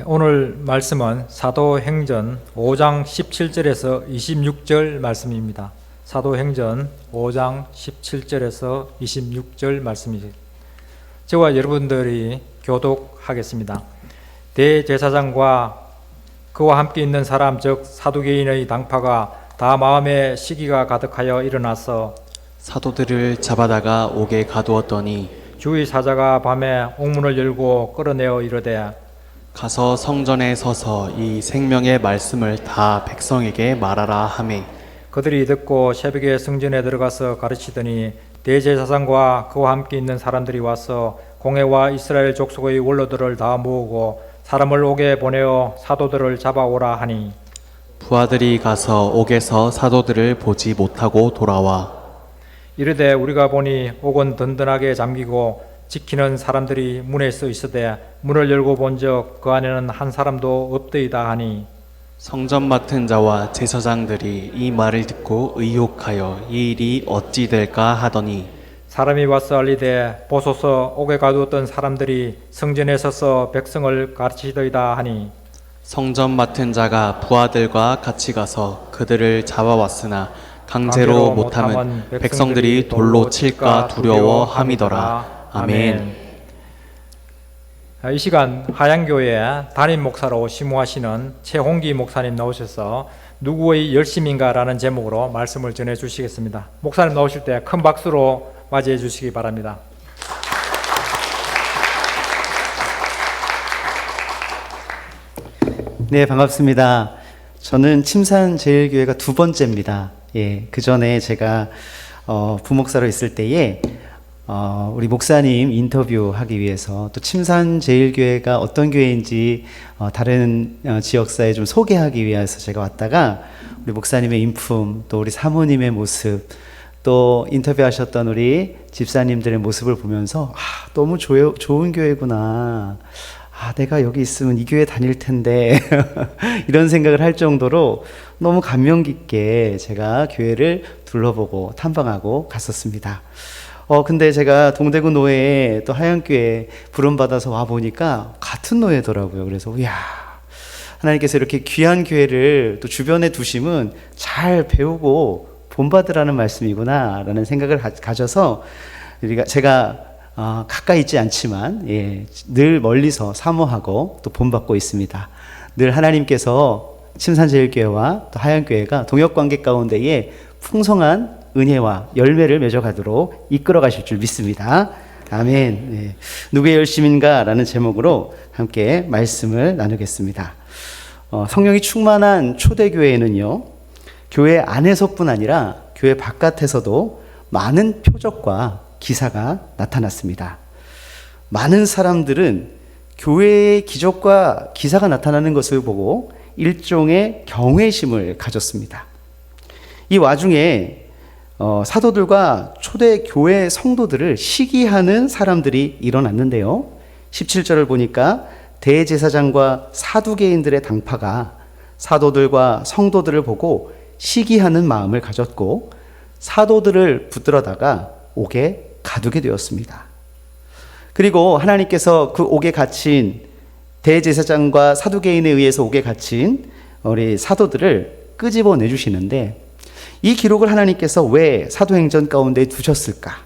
오늘 말씀은 사도행전 5장 17절에서 26절 말씀입니다. 사도행전 5장 17절에서 26절 말씀이죠. 저와 여러분들이 교독하겠습니다. 대제사장과 그와 함께 있는 사람 즉 사두개인의 당파가 다 마음에 시기가 가득하여 일어나서 사도들을 잡아다가 옥에 가두었더니 주의 사자가 밤에 옥문을 열고 끌어내어 이르되 가서 성전에 서서 이 생명의 말씀을 다 백성에게 말하라 하매 그들이 듣고 새벽에 성전에 들어가서 가르치더니 대제사장과 그와 함께 있는 사람들이 와서 공회와 이스라엘 족속의 원로들을 다 모으고 사람을 옥에 보내어 사도들을 잡아오라 하니 부하들이 가서 옥에서 사도들을 보지 못하고 돌아와 이르되 우리가 보니 옥은 든든하게 잠기고 지키는 사람들이 문에 서 있으되 문을 열고 본즉 그 안에는 한 사람도 없더이다 하니 성전 맡은 자와 제사장들이 이 말을 듣고 의혹하여 이 일이 어찌 될까 하더니 사람이 와서 알리되 보소서 옥에 가두었던 사람들이 성전에 서서 백성을 가르치더이다 하니 성전 맡은 자가 부하들과 같이 가서 그들을 잡아왔으나 강제로 못함은 백성들이 돌로 칠까 두려워함이더라. 아멘. 이 시간 하양교회 담임 목사로 심우하시는 최홍기 목사님 나오셔서 누구의 열심인가라는 제목으로 말씀을 전해 주시겠습니다. 목사님 나오실 때 큰 박수로 맞이해 주시기 바랍니다. 네, 반갑습니다. 저는 침산제일교회가 두 번째입니다. 그 전에 제가 부목사로 있을 때에 우리 목사님 인터뷰하기 위해서 또 침산제일교회가 어떤 교회인지 다른 지역사에 좀 소개하기 위해서 제가 왔다가 우리 목사님의 인품, 또 우리 사모님의 모습, 또 인터뷰하셨던 우리 집사님들의 모습을 보면서 너무 좋은 교회구나. 내가 여기 있으면 이 교회 다닐 텐데 이런 생각을 할 정도로 너무 감명 깊게 제가 교회를 둘러보고 탐방하고 갔었습니다. 근데 제가 동대구 노회에 또 하양교회 부름받아서 와보니까 같은 노회더라고요. 그래서 이야, 하나님께서 이렇게 귀한 교회를 또 주변에 두심은 잘 배우고 본받으라는 말씀이구나 라는 생각을 가져서 제가 가까이 있지 않지만 늘 멀리서 사모하고 또 본받고 있습니다. 늘 하나님께서 침산제일교회와 또 하양교회가 동역관계 가운데에 풍성한 은혜와 열매를 맺어가도록 이끌어 가실 줄 믿습니다. 아멘. 누구의 열심인가? 라는 제목으로 함께 말씀을 나누겠습니다. 성령이 충만한 초대교회에는요, 교회 안에서뿐 아니라 교회 바깥에서도 많은 표적과 기사가 나타났습니다. 많은 사람들은 교회의 기적과 기사가 나타나는 것을 보고 일종의 경외심을 가졌습니다. 이 와중에 사도들과 초대 교회 성도들을 시기하는 사람들이 일어났는데요. 17절을 보니까 대제사장과 사두개인들의 당파가 사도들과 성도들을 보고 시기하는 마음을 가졌고 사도들을 붙들어다가 옥에 가두게 되었습니다. 그리고 하나님께서 그 옥에 갇힌 대제사장과 사두개인에 의해서 옥에 갇힌 우리 사도들을 끄집어 내주시는데 이 기록을 하나님께서 왜 사도행전 가운데 두셨을까?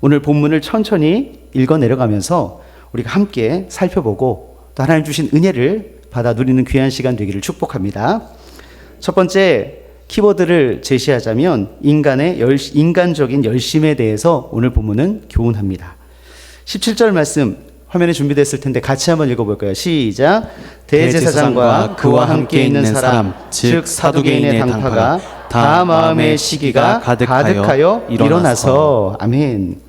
오늘 본문을 천천히 읽어 내려가면서 우리가 함께 살펴보고 또 하나님 주신 은혜를 받아 누리는 귀한 시간 되기를 축복합니다. 첫 번째 키워드를 제시하자면 인간적인 열심에 대해서 오늘 본문은 교훈합니다. 17절 말씀 화면에 준비됐을 텐데 같이 한번 읽어볼까요? 시작. 대제사장과 그와 함께 있는 사람 즉 사두개인의 당파가 다 마음의 시기가 가득하여 일어나서. 아멘.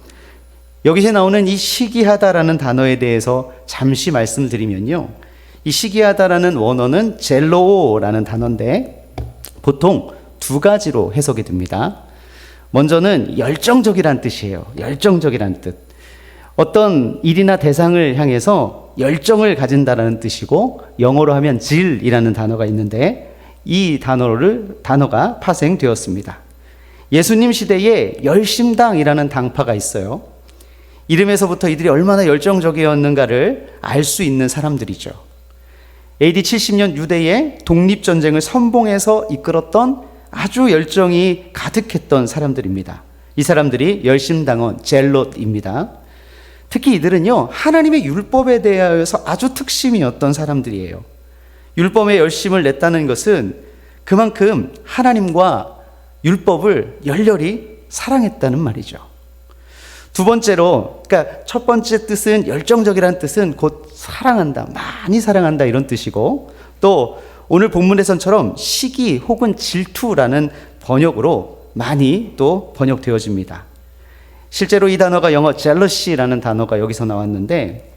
여기서 나오는 이 시기하다라는 단어에 대해서 잠시 말씀드리면요, 이 시기하다라는 원어는 젤로라는 단어인데 보통 두 가지로 해석이 됩니다. 먼저는 열정적이란 뜻이에요. 열정적이란 뜻. 어떤 일이나 대상을 향해서 열정을 가진다라는 뜻이고, 영어로 하면 질이라는 단어가 있는데 이 단어가 파생되었습니다. 예수님 시대에 열심당이라는 당파가 있어요. 이름에서부터 이들이 얼마나 열정적이었는가를 알 수 있는 사람들이죠. AD 70년 유대의 독립전쟁을 선봉해서 이끌었던 아주 열정이 가득했던 사람들입니다. 이 사람들이 열심당원 젤롯입니다. 특히 이들은요, 하나님의 율법에 대하여서 아주 특심이었던 사람들이에요. 율법에 열심을 냈다는 것은 그만큼 하나님과 율법을 열렬히 사랑했다는 말이죠. 두 번째로, 그러니까 첫 번째 뜻은 열정적이라는 뜻은 곧 사랑한다, 많이 사랑한다 이런 뜻이고, 또 오늘 본문에선처럼 시기 혹은 질투라는 번역으로 많이 또 번역되어집니다. 실제로 이 단어가 영어 jealousy라는 단어가 여기서 나왔는데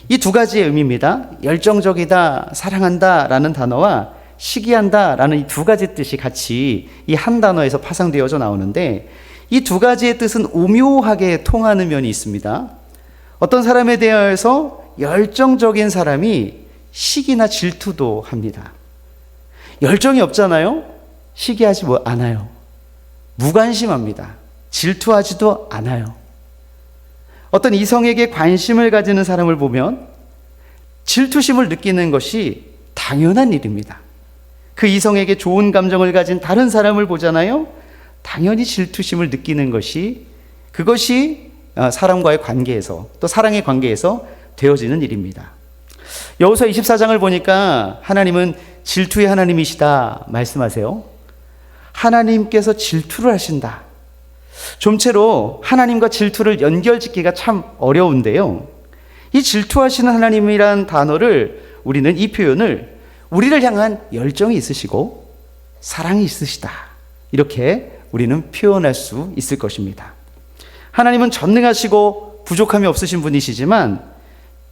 이 두 가지의 의미입니다. 열정적이다, 사랑한다 라는 단어와 시기한다 라는 이 두 가지 뜻이 같이 이 한 단어에서 파생되어져 나오는데 이 두 가지의 뜻은 오묘하게 통하는 면이 있습니다. 어떤 사람에 대하여서 열정적인 사람이 시기나 질투도 합니다. 열정이 없잖아요? 시기하지 않아요. 무관심합니다. 질투하지도 않아요. 어떤 이성에게 관심을 가지는 사람을 보면 질투심을 느끼는 것이 당연한 일입니다. 그 이성에게 좋은 감정을 가진 다른 사람을 보잖아요. 당연히 질투심을 느끼는 것이 그것이 사람과의 관계에서 또 사랑의 관계에서 되어지는 일입니다. 여호수아 24장을 보니까 하나님은 질투의 하나님이시다 말씀하세요. 하나님께서 질투를 하신다. 좀채로 하나님과 질투를 연결짓기가 참 어려운데요. 이 질투하시는 하나님이란 단어를 우리는 이 표현을 우리를 향한 열정이 있으시고 사랑이 있으시다. 이렇게 우리는 표현할 수 있을 것입니다. 하나님은 전능하시고 부족함이 없으신 분이시지만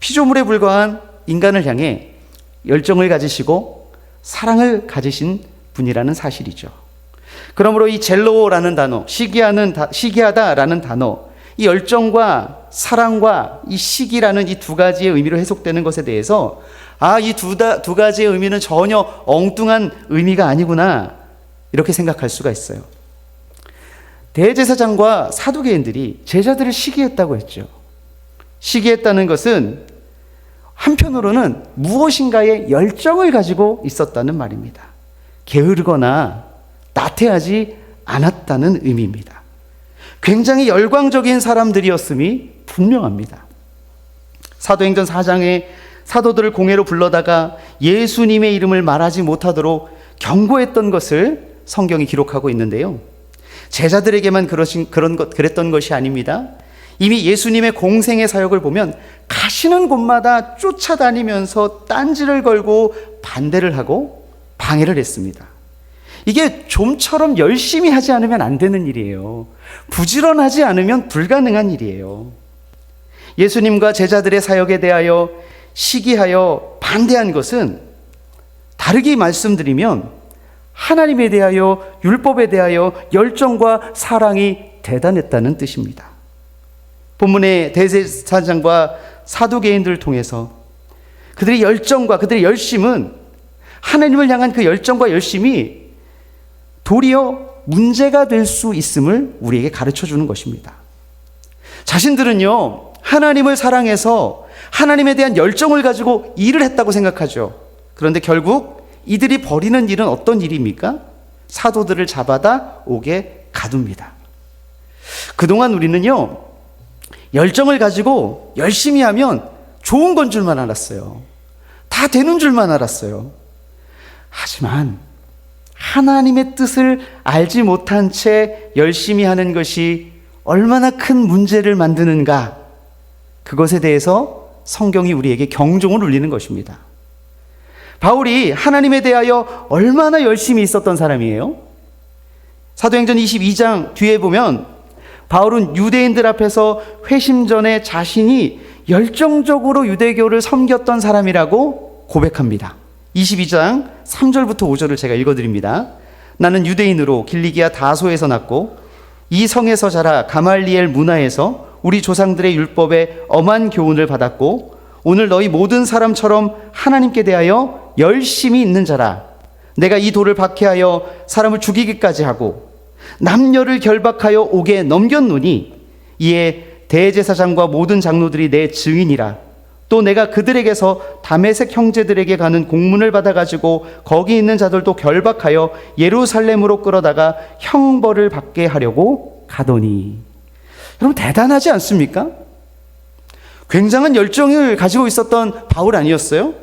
피조물에 불과한 인간을 향해 열정을 가지시고 사랑을 가지신 분이라는 사실이죠. 그러므로 이 젤로라는 단어, 시기하다라는 단어, 이 열정과 사랑과 이 시기라는 이 두 가지의 의미로 해석되는 것에 대해서 이 두 가지의 의미는 전혀 엉뚱한 의미가 아니구나 이렇게 생각할 수가 있어요. 대제사장과 사두개인들이 제자들을 시기했다고 했죠. 시기했다는 것은 한편으로는 무엇인가에 열정을 가지고 있었다는 말입니다. 게으르거나 나태하지 않았다는 의미입니다. 굉장히 열광적인 사람들이었음이 분명합니다. 사도행전 4장에 사도들을 공회로 불러다가 예수님의 이름을 말하지 못하도록 경고했던 것을 성경이 기록하고 있는데요. 제자들에게만 그랬던 것이 아닙니다. 이미 예수님의 공생의 사역을 보면 가시는 곳마다 쫓아다니면서 딴지를 걸고 반대를 하고 방해를 했습니다. 이게 좀처럼 열심히 하지 않으면 안 되는 일이에요. 부지런하지 않으면 불가능한 일이에요. 예수님과 제자들의 사역에 대하여 시기하여 반대한 것은 다르게 말씀드리면 하나님에 대하여 율법에 대하여 열정과 사랑이 대단했다는 뜻입니다. 본문의 대제사장과 사두개인들을 통해서 그들의 열정과 그들의 열심은 하나님을 향한 그 열정과 열심이 도리어 문제가 될 수 있음을 우리에게 가르쳐 주는 것입니다. 자신들은요, 하나님을 사랑해서 하나님에 대한 열정을 가지고 일을 했다고 생각하죠. 그런데 결국 이들이 벌이는 일은 어떤 일입니까? 사도들을 잡아다 옥에 가둡니다. 그동안 우리는요, 열정을 가지고 열심히 하면 좋은 건 줄만 알았어요. 다 되는 줄만 알았어요. 하지만 하나님의 뜻을 알지 못한 채 열심히 하는 것이 얼마나 큰 문제를 만드는가, 그것에 대해서 성경이 우리에게 경종을 울리는 것입니다. 바울이 하나님에 대하여 얼마나 열심히 있었던 사람이에요? 사도행전 22장 뒤에 보면 바울은 유대인들 앞에서 회심 전에 자신이 열정적으로 유대교를 섬겼던 사람이라고 고백합니다. 22장 3절부터 5절을 제가 읽어드립니다. 나는 유대인으로 길리기아 다소에서 났고 이 성에서 자라 가말리엘 문화에서 우리 조상들의 율법에 엄한 교훈을 받았고 오늘 너희 모든 사람처럼 하나님께 대하여 열심히 있는 자라. 내가 이 돌을 박해하여 사람을 죽이기까지 하고 남녀를 결박하여 옥에 넘겼노니 이에 대제사장과 모든 장로들이 내 증인이라. 또 내가 그들에게서 다메섹 형제들에게 가는 공문을 받아가지고 거기 있는 자들도 결박하여 예루살렘으로 끌어다가 형벌을 받게 하려고 가더니. 여러분, 대단하지 않습니까? 굉장한 열정을 가지고 있었던 바울 아니었어요?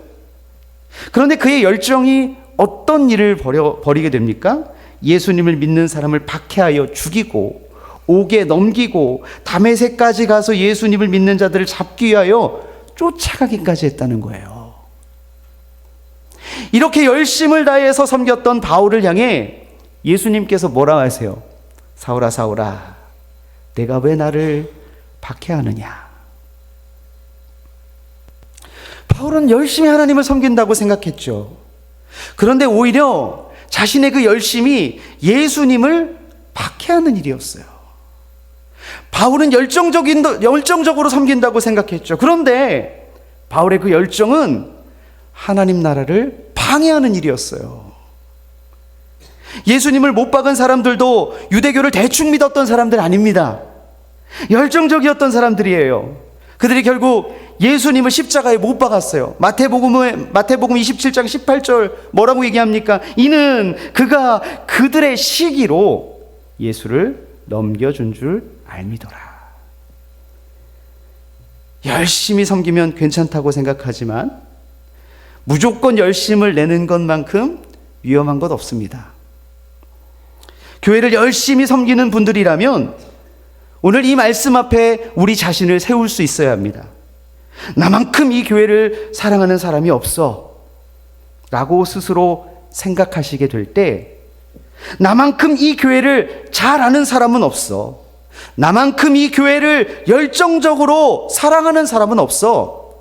그런데 그의 열정이 어떤 일을 벌이게 됩니까? 예수님을 믿는 사람을 박해하여 죽이고 옥에 넘기고 다메섹까지 가서 예수님을 믿는 자들을 잡기 위하여 쫓아가기까지 했다는 거예요. 이렇게 열심을 다해서 섬겼던 바울을 향해 예수님께서 뭐라 하세요? 사울아, 사울아, 내가 왜 나를 박해하느냐? 바울은 열심히 하나님을 섬긴다고 생각했죠. 그런데 오히려 자신의 그 열심이 예수님을 박해하는 일이었어요. 바울은 열정적으로 섬긴다고 생각했죠. 그런데 바울의 그 열정은 하나님 나라를 방해하는 일이었어요. 예수님을 못 박은 사람들도 유대교를 대충 믿었던 사람들 아닙니다. 열정적이었던 사람들이에요. 그들이 결국 예수님을 십자가에 못 박았어요. 마태복음 27장 18절 뭐라고 얘기합니까? 이는 그가 그들의 시기로 예수를 넘겨준 줄 알미더라. 열심히 섬기면 괜찮다고 생각하지만 무조건 열심을 내는 것만큼 위험한 것 없습니다. 교회를 열심히 섬기는 분들이라면 오늘 이 말씀 앞에 우리 자신을 세울 수 있어야 합니다. 나만큼 이 교회를 사랑하는 사람이 없어 라고 스스로 생각하시게 될 때, 나만큼 이 교회를 잘 아는 사람은 없어, 나만큼 이 교회를 열정적으로 사랑하는 사람은 없어,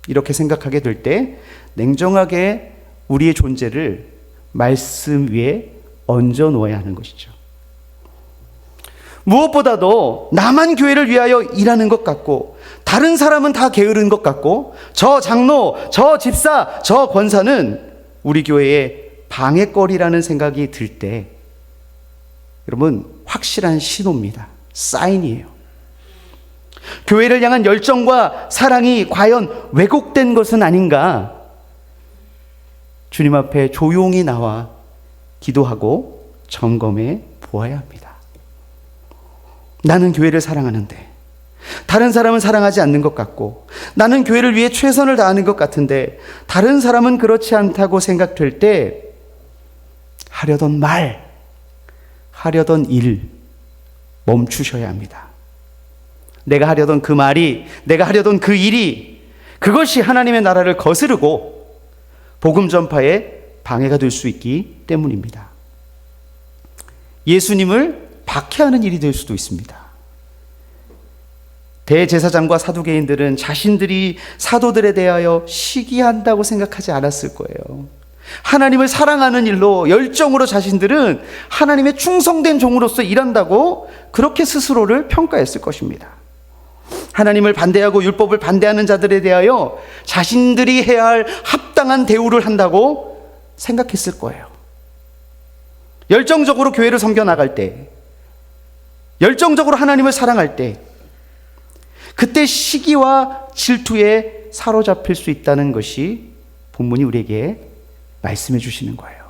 이렇게 생각하게 될 때 냉정하게 우리의 존재를 말씀 위에 얹어 놓아야 하는 것이죠. 무엇보다도 나만 교회를 위하여 일하는 것 같고 다른 사람은 다 게으른 것 같고 저 장로, 저 집사, 저 권사는 우리 교회의 방해거리라는 생각이 들 때, 여러분, 확실한 신호입니다. 사인이에요. 교회를 향한 열정과 사랑이 과연 왜곡된 것은 아닌가? 주님 앞에 조용히 나와 기도하고 점검해 보아야 합니다. 나는 교회를 사랑하는데 다른 사람은 사랑하지 않는 것 같고, 나는 교회를 위해 최선을 다하는 것 같은데 다른 사람은 그렇지 않다고 생각될 때 하려던 말, 하려던 일 멈추셔야 합니다. 내가 하려던 그 말이, 내가 하려던 그 일이, 그것이 하나님의 나라를 거스르고 복음 전파에 방해가 될 수 있기 때문입니다. 예수님을 박해하는 일이 될 수도 있습니다. 대제사장과 사두개인들은 자신들이 사도들에 대하여 시기한다고 생각하지 않았을 거예요. 하나님을 사랑하는 일로 열정으로 자신들은 하나님의 충성된 종으로서 일한다고 그렇게 스스로를 평가했을 것입니다. 하나님을 반대하고 율법을 반대하는 자들에 대하여 자신들이 해야 할 합당한 대우를 한다고 생각했을 거예요. 열정적으로 교회를 섬겨 나갈 때, 열정적으로 하나님을 사랑할 때, 그때 시기와 질투에 사로잡힐 수 있다는 것이 본문이 우리에게 말씀해 주시는 거예요.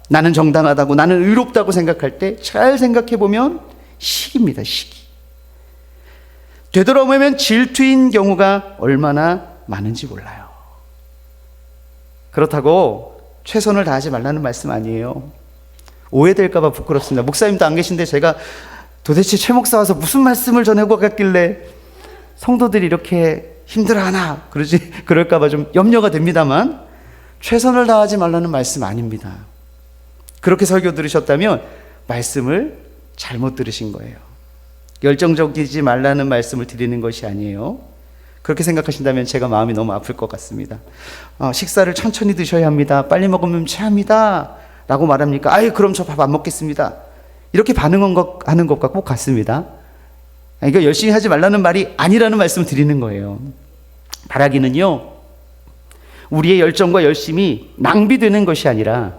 나는 정당하다고, 나는 의롭다고 생각할 때 잘 생각해 보면 시기입니다. 시기. 되돌아보면 질투인 경우가 얼마나 많은지 몰라요. 그렇다고 최선을 다하지 말라는 말씀 아니에요. 오해될까 봐 부끄럽습니다. 목사님도 안 계신데 제가 도대체 최 목사 와서 무슨 말씀을 전하고 갔길래 성도들이 이렇게 힘들어하나 그럴까 봐 좀 염려가 됩니다만, 최선을 다하지 말라는 말씀 아닙니다. 그렇게 설교 들으셨다면 말씀을 잘못 들으신 거예요. 열정적이지 말라는 말씀을 드리는 것이 아니에요. 그렇게 생각하신다면 제가 마음이 너무 아플 것 같습니다. 식사를 천천히 드셔야 합니다. 빨리 먹으면 체합니다 라고 말합니까? 아유, 그럼 저 밥 안 먹겠습니다. 이렇게 반응하는 것과 꼭 같습니다. 이거 열심히 하지 말라는 말이 아니라는 말씀을 드리는 거예요. 바라기는요, 우리의 열정과 열심이 낭비되는 것이 아니라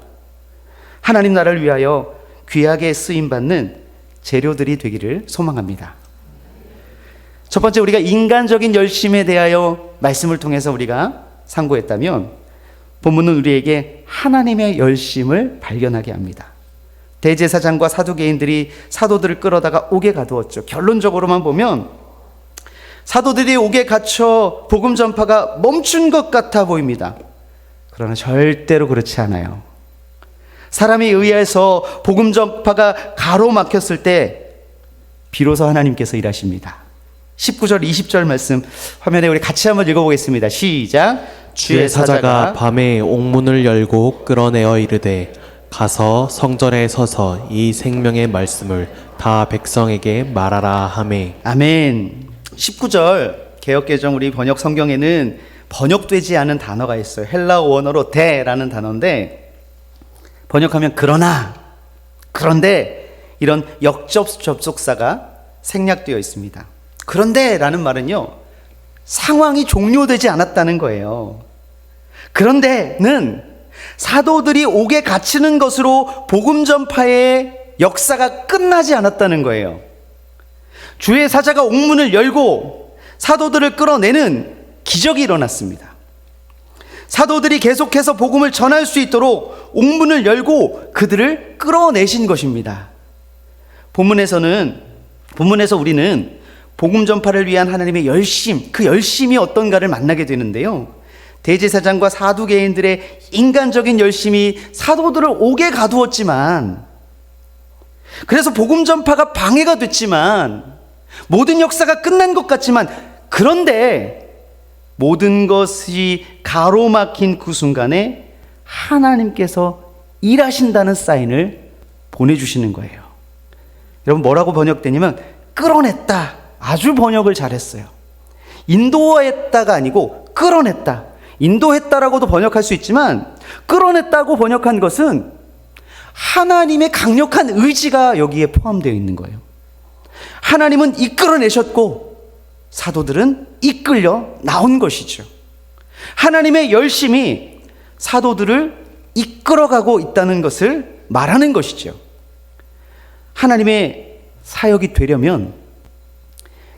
하나님 나라를 위하여 귀하게 쓰임받는 재료들이 되기를 소망합니다. 첫 번째, 우리가 인간적인 열심에 대하여 말씀을 통해서 우리가 상고했다면, 본문은 우리에게 하나님의 열심을 발견하게 합니다. 대제사장과 사두개인들이 사도들을 끌어다가 옥에 가두었죠. 결론적으로만 보면 사도들이 옥에 갇혀 복음 전파가 멈춘 것 같아 보입니다. 그러나 절대로 그렇지 않아요. 사람에 의해서 복음 전파가 가로막혔을 때 비로소 하나님께서 일하십니다. 19절 20절 말씀 화면에 우리 같이 한번 읽어보겠습니다. 시작. 주의 사자가 밤에 옥문을 열고 끌어내어 이르되 가서 성전에 서서 이 생명의 말씀을 다 백성에게 말하라 하매. 아멘. 19절 개역개정 우리 번역 성경에는 번역되지 않은 단어가 있어요. 헬라어 원어로 대라는 단어인데 번역하면 그러나, 그런데 이런 역접 접속사가 생략되어 있습니다. 그런데 라는 말은요, 상황이 종료되지 않았다는 거예요. 그런데는 사도들이 옥에 갇히는 것으로 복음 전파의 역사가 끝나지 않았다는 거예요. 주의 사자가 옥문을 열고 사도들을 끌어내는 기적이 일어났습니다. 사도들이 계속해서 복음을 전할 수 있도록 옥문을 열고 그들을 끌어내신 것입니다. 본문에서 우리는 복음 전파를 위한 하나님의 열심, 그 열심이 어떤가를 만나게 되는데요. 대제사장과 사두개인들의 인간적인 열심이 사도들을 옥에 가두었지만, 그래서 복음 전파가 방해가 됐지만, 모든 역사가 끝난 것 같지만, 그런데 모든 것이 가로막힌 그 순간에 하나님께서 일하신다는 사인을 보내주시는 거예요. 여러분, 뭐라고 번역되냐면 끌어냈다. 아주 번역을 잘했어요. 인도했다가 아니고 끌어냈다. 인도했다라고도 번역할 수 있지만 끌어냈다고 번역한 것은 하나님의 강력한 의지가 여기에 포함되어 있는 거예요. 하나님은 이끌어내셨고 사도들은 이끌려 나온 것이죠. 하나님의 열심이 사도들을 이끌어가고 있다는 것을 말하는 것이죠. 하나님의 사역이 되려면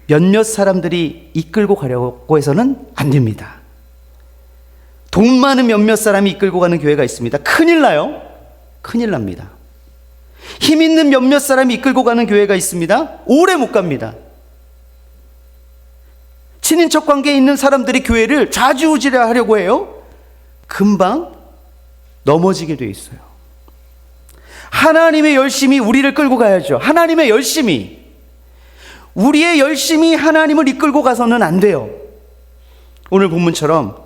몇몇 사람들이 이끌고 가려고 해서는 안 됩니다. 돈 많은 몇몇 사람이 이끌고 가는 교회가 있습니다. 큰일 나요. 큰일 납니다. 힘 있는 몇몇 사람이 이끌고 가는 교회가 있습니다. 오래 못 갑니다. 친인척 관계에 있는 사람들이 교회를 좌지우지하려고 해요. 금방 넘어지게 돼 있어요. 하나님의 열심이 우리를 끌고 가야죠. 하나님의 열심이, 우리의 열심이 하나님을 이끌고 가서는 안 돼요. 오늘 본문처럼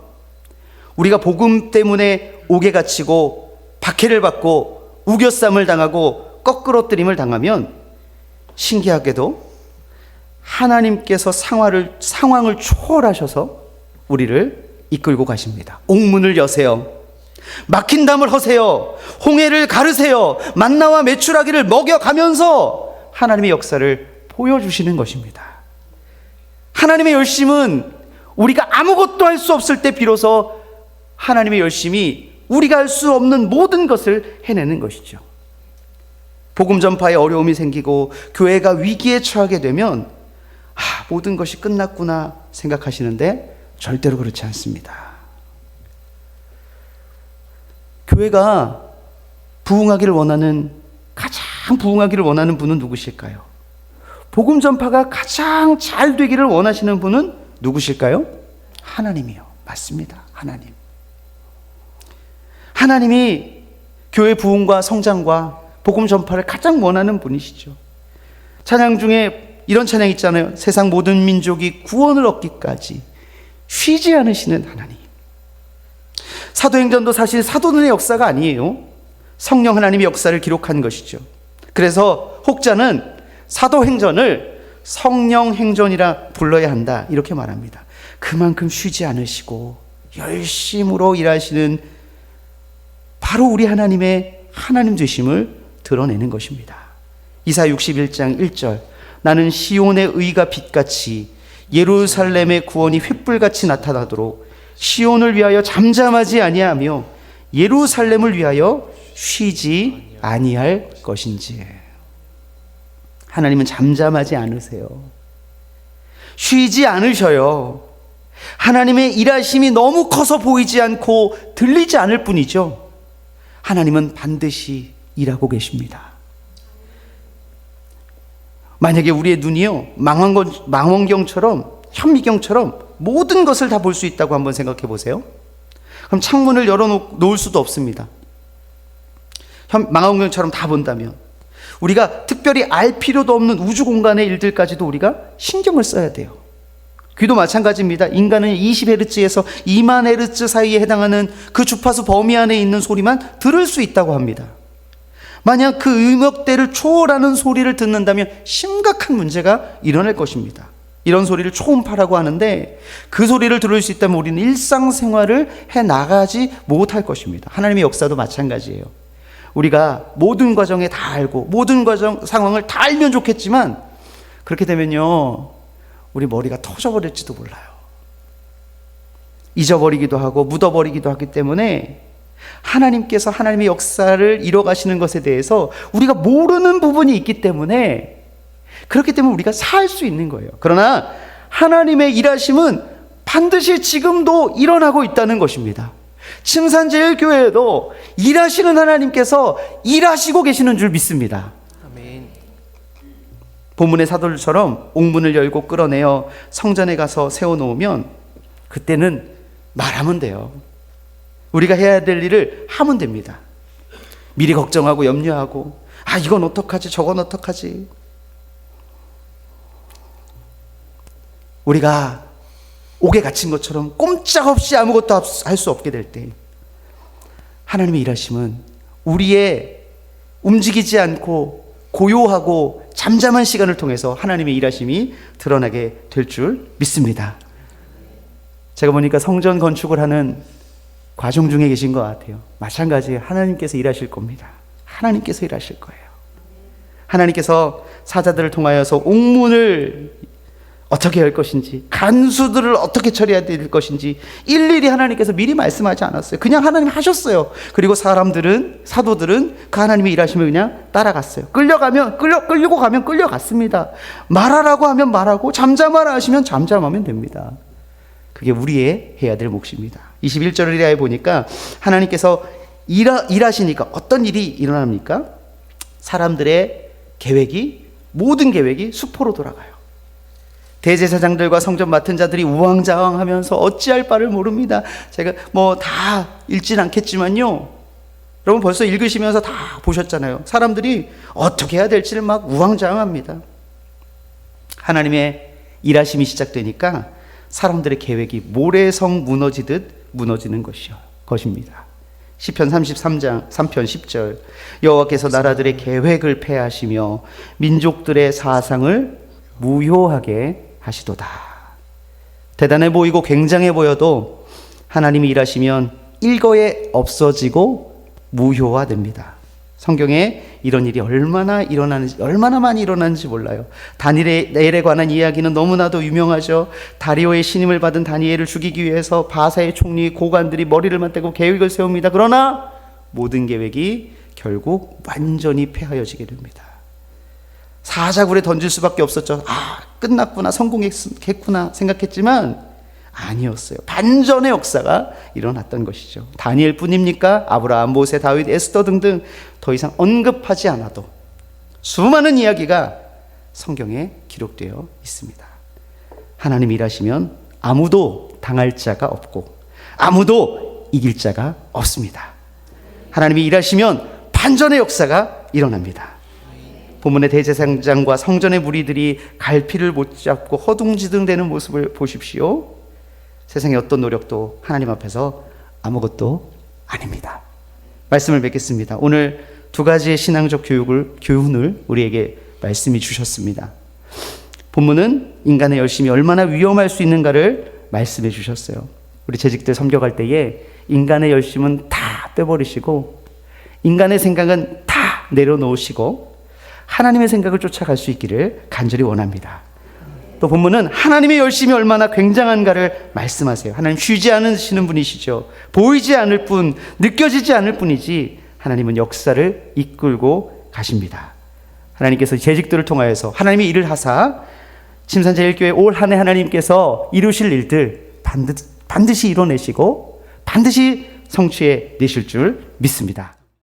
우리가 복음 때문에 옥에 갇히고 박해를 받고 우겨쌈을 당하고 거꾸러뜨림을 당하면 신기하게도 하나님께서 상황을 초월하셔서 우리를 이끌고 가십니다. 옥문을 여세요. 막힌 담을 허세요. 홍해를 가르세요. 만나와 메추라기를 먹여가면서 하나님의 역사를 보여주시는 것입니다. 하나님의 열심은 우리가 아무것도 할 수 없을 때 비로소 하나님의 열심이 우리가 할 수 없는 모든 것을 해내는 것이죠. 복음 전파에 어려움이 생기고 교회가 위기에 처하게 되면 모든 것이 끝났구나 생각하시는데 절대로 그렇지 않습니다. 교회가 가장 부흥하기를 원하는 분은 누구실까요? 복음 전파가 가장 잘 되기를 원하시는 분은 누구실까요? 하나님이요. 맞습니다. 하나님이 교회 부흥과 성장과 복음 전파를 가장 원하는 분이시죠. 찬양 중에 이런 찬양 있잖아요. 세상 모든 민족이 구원을 얻기까지 쉬지 않으시는 하나님. 사도행전도 사실 사도들의 역사가 아니에요. 성령 하나님의 역사를 기록한 것이죠. 그래서 혹자는 사도행전을 성령행전이라 불러야 한다 이렇게 말합니다. 그만큼 쉬지 않으시고 열심으로 일하시는 바로 우리 하나님의 하나님 되심을 드러내는 것입니다. 이사야 61장 1절 나는 시온의 의가 빛같이 예루살렘의 구원이 횃불같이 나타나도록 시온을 위하여 잠잠하지 아니하며 예루살렘을 위하여 쉬지 아니할 것인지. 하나님은 잠잠하지 않으세요. 쉬지 않으셔요. 하나님의 일하심이 너무 커서 보이지 않고 들리지 않을 뿐이죠. 하나님은 반드시 일하고 계십니다. 만약에 우리의 눈이요, 망원경처럼, 현미경처럼 모든 것을 다 볼 수 있다고 한번 생각해 보세요. 그럼 창문을 열어 놓을 수도 없습니다. 망원경처럼 다 본다면 우리가 특별히 알 필요도 없는 우주 공간의 일들까지도 우리가 신경을 써야 돼요. 귀도 마찬가지입니다. 인간은 20Hz에서 2만 Hz 사이에 해당하는 그 주파수 범위 안에 있는 소리만 들을 수 있다고 합니다. 만약 그 음역대를 초월하는 소리를 듣는다면 심각한 문제가 일어날 것입니다. 이런 소리를 초음파라고 하는데 그 소리를 들을 수 있다면 우리는 일상생활을 해나가지 못할 것입니다. 하나님의 역사도 마찬가지예요. 우리가 모든 과정에 다 알고 모든 과정 상황을 다 알면 좋겠지만 그렇게 되면요 우리 머리가 터져버릴지도 몰라요. 잊어버리기도 하고 묻어버리기도 하기 때문에 하나님께서 하나님의 역사를 이뤄가시는 것에 대해서 우리가 모르는 부분이 있기 때문에 그렇기 때문에 우리가 살 수 있는 거예요. 그러나 하나님의 일하심은 반드시 지금도 일어나고 있다는 것입니다. 침산제일교회에도 일하시는 하나님께서 일하시고 계시는 줄 믿습니다. 아멘. 본문의 사도들처럼 옥문을 열고 끌어내어 성전에 가서 세워놓으면 그때는 말하면 돼요. 우리가 해야 될 일을 하면 됩니다. 미리 걱정하고 염려하고 이건 어떡하지 저건 어떡하지. 우리가 옥에 갇힌 것처럼 꼼짝없이 아무것도 할 수 없게 될 때 하나님의 일하심은 우리의 움직이지 않고 고요하고 잠잠한 시간을 통해서 하나님의 일하심이 드러나게 될 줄 믿습니다. 제가 보니까 성전 건축을 하는 과정 중에 계신 것 같아요. 마찬가지예요. 하나님께서 일하실 겁니다. 하나님께서 일하실 거예요. 하나님께서 사자들을 통하여서 옥문을 어떻게 할 것인지, 간수들을 어떻게 처리해야 될 것인지 일일이 하나님께서 미리 말씀하지 않았어요. 그냥 하나님 하셨어요. 그리고 사도들은 그 하나님의 일하심을 그냥 따라갔어요. 끌리고 가면 끌려갔습니다. 말하라고 하면 말하고 잠잠하라 하시면 잠잠하면 됩니다. 그게 우리의 해야 될 몫입니다. 21절을 이하에 보니까 하나님께서 일하시니까 어떤 일이 일어납니까? 사람들의 모든 계획이 수포로 돌아가요. 대제사장들과 성전 맡은 자들이 우왕좌왕하면서 어찌할 바를 모릅니다. 제가 다 읽진 않겠지만요. 여러분 벌써 읽으시면서 다 보셨잖아요. 사람들이 어떻게 해야 될지를 막 우왕좌왕합니다. 하나님의 일하심이 시작되니까 사람들의 계획이 모래성 무너지듯 무너지는 것입니다. 시편 33장 3편 10절 여호와께서 나라들의 계획을 폐하시며 민족들의 사상을 무효하게 하시도다. 대단해 보이고 굉장해 보여도 하나님이 일하시면 일거에 없어지고 무효화됩니다. 성경에 이런 일이 얼마나 많이 일어나는지 몰라요. 다니엘에 관한 이야기는 너무나도 유명하죠. 다리오의 신임을 받은 다니엘을 죽이기 위해서 바사의 총리 고관들이 머리를 맞대고 계획을 세웁니다. 그러나 모든 계획이 결국 완전히 폐하여지게 됩니다. 사자굴에 던질 수밖에 없었죠. 끝났구나, 성공했구나 생각했지만 아니었어요. 반전의 역사가 일어났던 것이죠. 다니엘 뿐입니까? 아브라함, 모세, 다윗, 에스더 등등 더 이상 언급하지 않아도 수많은 이야기가 성경에 기록되어 있습니다. 하나님 일하시면 아무도 당할 자가 없고 아무도 이길 자가 없습니다. 하나님이 일하시면 반전의 역사가 일어납니다. 본문의 대제사장과 성전의 무리들이 갈피를 못 잡고 허둥지둥대는 모습을 보십시오. 세상의 어떤 노력도 하나님 앞에서 아무것도 아닙니다. 말씀을 맺겠습니다. 오늘 두 가지의 신앙적 교훈을 우리에게 말씀이 주셨습니다. 본문은 인간의 열심이 얼마나 위험할 수 있는가를 말씀해 주셨어요. 우리 재직들 섬겨갈 때에 인간의 열심은 다 빼버리시고 인간의 생각은 다 내려놓으시고 하나님의 생각을 쫓아갈 수 있기를 간절히 원합니다. 또 본문은 하나님의 열심이 얼마나 굉장한가를 말씀하세요. 하나님 쉬지 않으시는 분이시죠. 보이지 않을 뿐, 느껴지지 않을 뿐이지 하나님은 역사를 이끌고 가십니다. 하나님께서 재직들을 통하여서 하나님의 일을 하사 침산제일교회 올 한 해 하나님께서 이루실 일들 반드시 이뤄내시고 반드시 성취해 내실 줄 믿습니다.